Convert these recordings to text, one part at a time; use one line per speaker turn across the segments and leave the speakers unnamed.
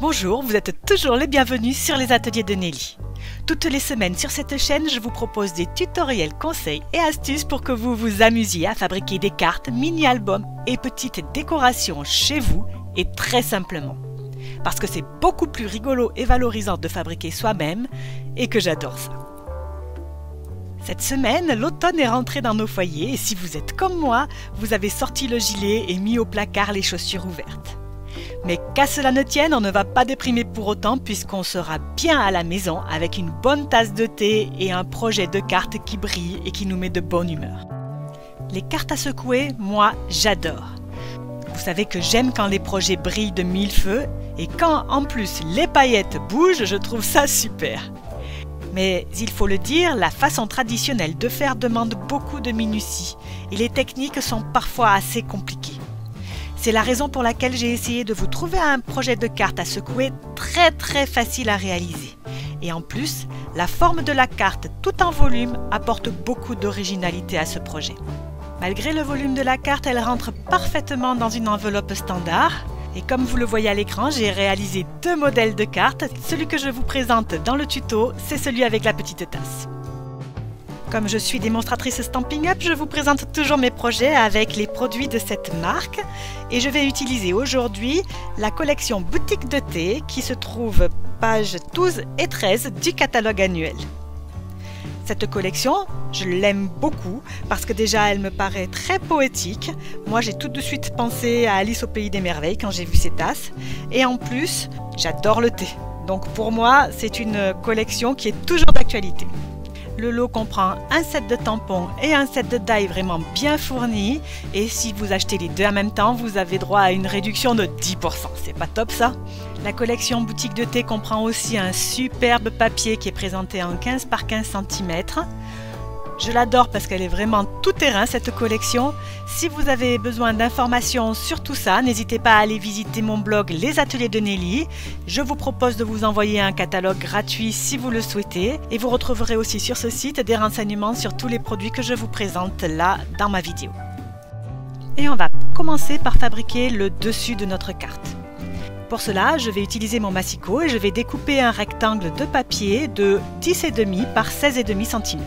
Bonjour, vous êtes toujours les bienvenus sur les ateliers de Nelly. Toutes les semaines sur cette chaîne, je vous propose des tutoriels, conseils et astuces pour que vous vous amusiez à fabriquer des cartes, mini-albums et petites décorations chez vous et très simplement. Parce que c'est beaucoup plus rigolo et valorisant de fabriquer soi-même et que j'adore ça. Cette semaine, l'automne est rentré dans nos foyers et si vous êtes comme moi, vous avez sorti le gilet et mis au placard les chaussures ouvertes. Mais qu'à cela ne tienne, on ne va pas déprimer pour autant puisqu'on sera bien à la maison avec une bonne tasse de thé et un projet de cartes qui brille et qui nous met de bonne humeur. Les cartes à secouer, moi j'adore. Vous savez que j'aime quand les projets brillent de mille feux et quand en plus les paillettes bougent, je trouve ça super. Mais il faut le dire, la façon traditionnelle de faire demande beaucoup de minutie et les techniques sont parfois assez compliquées. C'est la raison pour laquelle j'ai essayé de vous trouver un projet de carte à secouer très facile à réaliser. Et en plus, la forme de la carte tout en volume apporte beaucoup d'originalité à ce projet. Malgré le volume de la carte, elle rentre parfaitement dans une enveloppe standard. Et comme vous le voyez à l'écran, j'ai réalisé deux modèles de cartes. Celui que je vous présente dans le tuto, c'est celui avec la petite tasse. Comme je suis démonstratrice Stampin' Up, je vous présente toujours mes projets avec les produits de cette marque et je vais utiliser aujourd'hui la collection Boutique de thé qui se trouve pages 12 et 13 du catalogue annuel. Cette collection, je l'aime beaucoup parce que déjà elle me paraît très poétique. Moi j'ai tout de suite pensé à Alice au pays des merveilles quand j'ai vu ces tasses et en plus j'adore le thé. Donc pour moi c'est une collection qui est toujours d'actualité. Le lot comprend un set de tampons et un set de die vraiment bien fournis. Et si vous achetez les deux en même temps, vous avez droit à une réduction de 10%. C'est pas top ça? La collection Boutique de thé comprend aussi un superbe papier qui est présenté en 15 par 15 cm. Je l'adore parce qu'elle est vraiment tout terrain cette collection. Si vous avez besoin d'informations sur tout ça, n'hésitez pas à aller visiter mon blog Les Ateliers de Nelly. Je vous propose de vous envoyer un catalogue gratuit si vous le souhaitez. Et vous retrouverez aussi sur ce site des renseignements sur tous les produits que je vous présente là dans ma vidéo. Et on va commencer par fabriquer le dessus de notre carte. Pour cela, je vais utiliser mon massicot et je vais découper un rectangle de papier de 10,5 par 16,5 cm.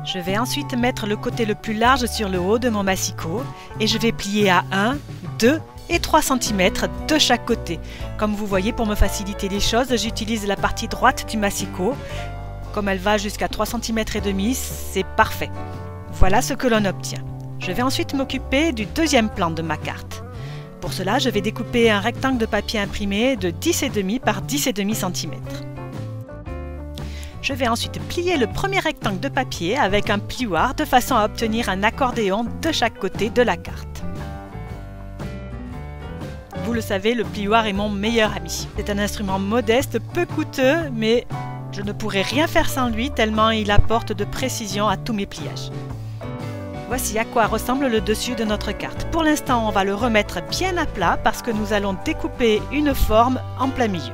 Je vais ensuite mettre le côté le plus large sur le haut de mon massicot et je vais plier à 1, 2 et 3 cm de chaque côté. Comme vous voyez, pour me faciliter les choses, j'utilise la partie droite du massicot. Comme elle va jusqu'à 3,5 cm, c'est parfait. Voilà ce que l'on obtient. Je vais ensuite m'occuper du deuxième plan de ma carte. Pour cela, je vais découper un rectangle de papier imprimé de 10,5 par 10,5 cm. Je vais ensuite plier le premier rectangle de papier avec un plioir de façon à obtenir un accordéon de chaque côté de la carte. Vous le savez, le plioir est mon meilleur ami. C'est un instrument modeste, peu coûteux, mais je ne pourrais rien faire sans lui tellement il apporte de précision à tous mes pliages. Voici à quoi ressemble le dessus de notre carte. Pour l'instant, on va le remettre bien à plat parce que nous allons découper une forme en plein milieu.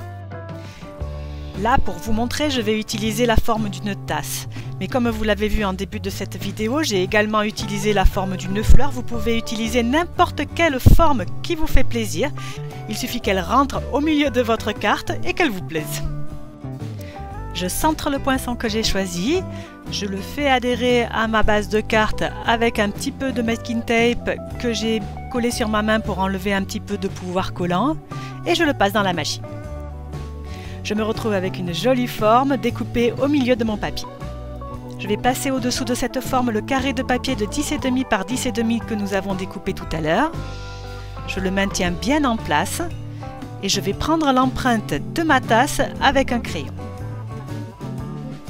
Là, pour vous montrer, je vais utiliser la forme d'une tasse. Mais comme vous l'avez vu en début de cette vidéo, j'ai également utilisé la forme d'une fleur. Vous pouvez utiliser n'importe quelle forme qui vous fait plaisir. Il suffit qu'elle rentre au milieu de votre carte et qu'elle vous plaise. Je centre le poinçon que j'ai choisi. Je le fais adhérer à ma base de carte avec un petit peu de masking tape que j'ai collé sur ma main pour enlever un petit peu de pouvoir collant. Et je le passe dans la machine. Je me retrouve avec une jolie forme découpée au milieu de mon papier. Je vais passer au-dessous de cette forme le carré de papier de 10,5 par 10,5 que nous avons découpé tout à l'heure. Je le maintiens bien en place et je vais prendre l'empreinte de ma tasse avec un crayon.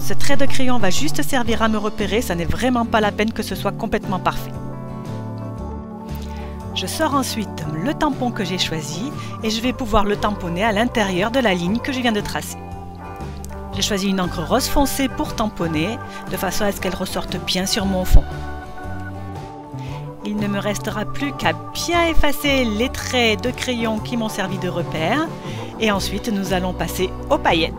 Ce trait de crayon va juste servir à me repérer, ça n'est vraiment pas la peine que ce soit complètement parfait. Je sors ensuite le tampon que j'ai choisi et je vais pouvoir le tamponner à l'intérieur de la ligne que je viens de tracer. J'ai choisi une encre rose foncé pour tamponner, de façon à ce qu'elle ressorte bien sur mon fond. Il ne me restera plus qu'à bien effacer les traits de crayon qui m'ont servi de repère et ensuite nous allons passer aux paillettes.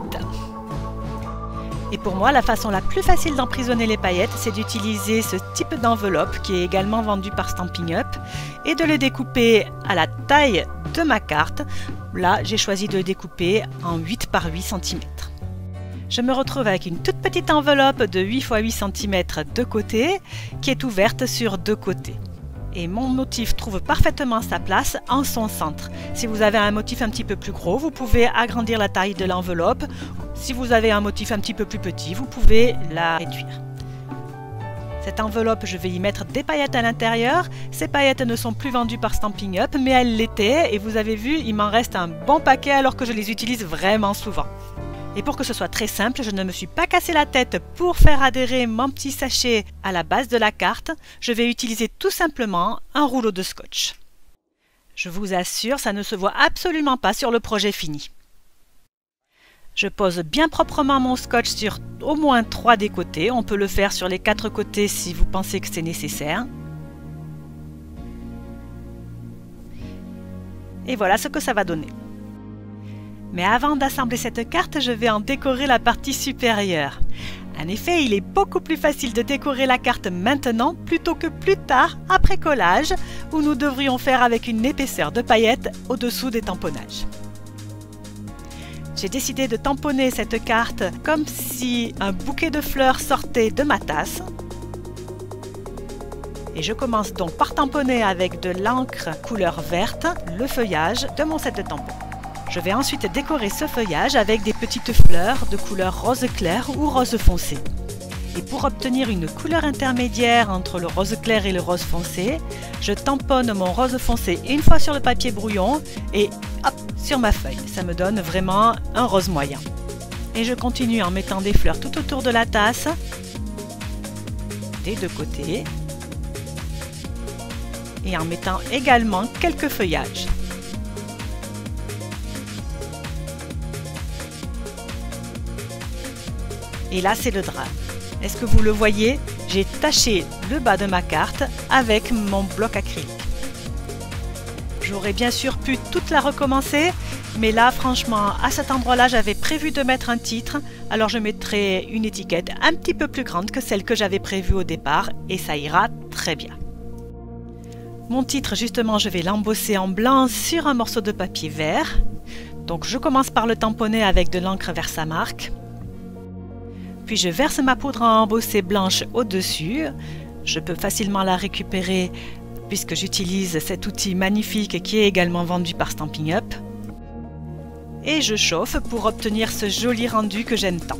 Et pour moi, la façon la plus facile d'emprisonner les paillettes, c'est d'utiliser ce type d'enveloppe qui est également vendu par Stampin' Up et de le découper à la taille de ma carte. Là, j'ai choisi de le découper en 8 par 8 cm. Je me retrouve avec une toute petite enveloppe de 8 x 8 cm de côté qui est ouverte sur deux côtés. Et mon motif trouve parfaitement sa place en son centre. Si vous avez un motif un petit peu plus gros, vous pouvez agrandir la taille de l'enveloppe. Si vous avez un motif un petit peu plus petit, vous pouvez la réduire. Cette enveloppe, je vais y mettre des paillettes à l'intérieur. Ces paillettes ne sont plus vendues par Stampin' Up, mais elles l'étaient. Et vous avez vu, il m'en reste un bon paquet alors que je les utilise vraiment souvent. Et pour que ce soit très simple, je ne me suis pas cassé la tête pour faire adhérer mon petit sachet à la base de la carte. Je vais utiliser tout simplement un rouleau de scotch. Je vous assure, ça ne se voit absolument pas sur le projet fini. Je pose bien proprement mon scotch sur au moins 3 des côtés. On peut le faire sur les 4 côtés si vous pensez que c'est nécessaire. Et voilà ce que ça va donner. Mais avant d'assembler cette carte, je vais en décorer la partie supérieure. En effet, il est beaucoup plus facile de décorer la carte maintenant plutôt que plus tard, après collage, où nous devrions faire avec une épaisseur de paillettes au-dessous des tamponnages. J'ai décidé de tamponner cette carte comme si un bouquet de fleurs sortait de ma tasse. Et je commence donc par tamponner avec de l'encre couleur verte le feuillage de mon set de tampons. Je vais ensuite décorer ce feuillage avec des petites fleurs de couleur rose clair ou rose foncé. Et pour obtenir une couleur intermédiaire entre le rose clair et le rose foncé, je tamponne mon rose foncé une fois sur le papier brouillon et hop, sur ma feuille. Ça me donne vraiment un rose moyen. Et je continue en mettant des fleurs tout autour de la tasse, des deux côtés, et en mettant également quelques feuillages. Et là, c'est le drame. Est-ce que vous le voyez? J'ai taché le bas de ma carte avec mon bloc acrylique. J'aurais bien sûr pu toute la recommencer, mais là, franchement, à cet endroit-là, j'avais prévu de mettre un titre, alors je mettrai une étiquette un petit peu plus grande que celle que j'avais prévue au départ, et ça ira très bien. Mon titre, justement, je vais l'embosser en blanc sur un morceau de papier vert. Donc, je commence par le tamponner avec de l'encre Versamark. Puis je verse ma poudre à embosser blanche au-dessus. Je peux facilement la récupérer puisque j'utilise cet outil magnifique qui est également vendu par Stampin' Up. Et je chauffe pour obtenir ce joli rendu que j'aime tant.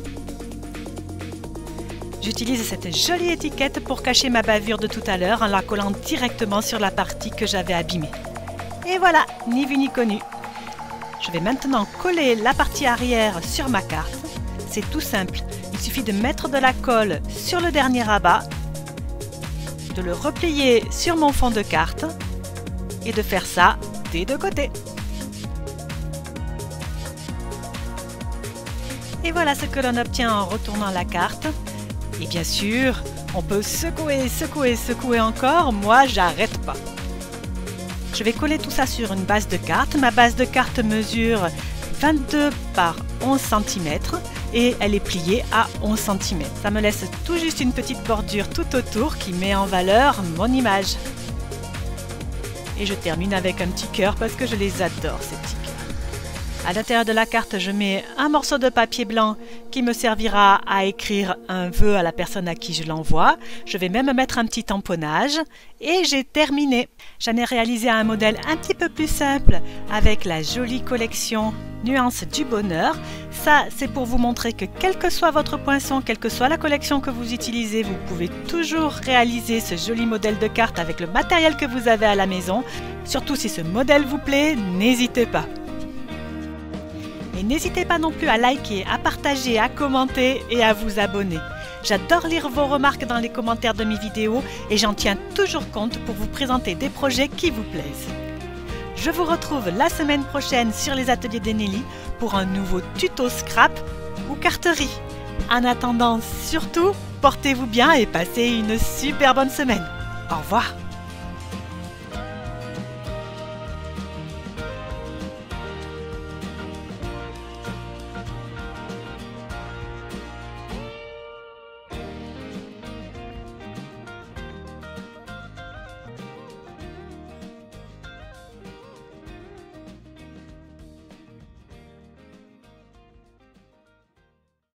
J'utilise cette jolie étiquette pour cacher ma bavure de tout à l'heure en la collant directement sur la partie que j'avais abîmée. Et voilà, ni vu ni connu. Je vais maintenant coller la partie arrière sur ma carte. C'est tout simple. Il suffit de mettre de la colle sur le dernier rabat, de le replier sur mon fond de carte et de faire ça des deux côtés. Et voilà ce que l'on obtient en retournant la carte. Et bien sûr, on peut secouer, secouer, secouer encore. Moi, j'arrête pas. Je vais coller tout ça sur une base de carte. Ma base de carte mesure 22 par 11 cm et elle est pliée à 11 cm. Ça me laisse tout juste une petite bordure tout autour qui met en valeur mon image. Et je termine avec un petit cœur parce que je les adore, ces petits cœurs. À l'intérieur de la carte, je mets un morceau de papier blanc qui me servira à écrire un vœu à la personne à qui je l'envoie. Je vais même mettre un petit tamponnage et j'ai terminé. J'en ai réalisé un modèle un petit peu plus simple avec la jolie collection Nuances du Bonheur. Ça, c'est pour vous montrer que quel que soit votre poinçon, quelle que soit la collection que vous utilisez, vous pouvez toujours réaliser ce joli modèle de carte avec le matériel que vous avez à la maison. Surtout si ce modèle vous plaît, n'hésitez pas. Et n'hésitez pas non plus à liker, à partager, à commenter et à vous abonner. J'adore lire vos remarques dans les commentaires de mes vidéos et j'en tiens toujours compte pour vous présenter des projets qui vous plaisent. Je vous retrouve la semaine prochaine sur les ateliers d'Eneli pour un nouveau tuto scrap ou carterie. En attendant, surtout, portez-vous bien et passez une super bonne semaine. Au revoir.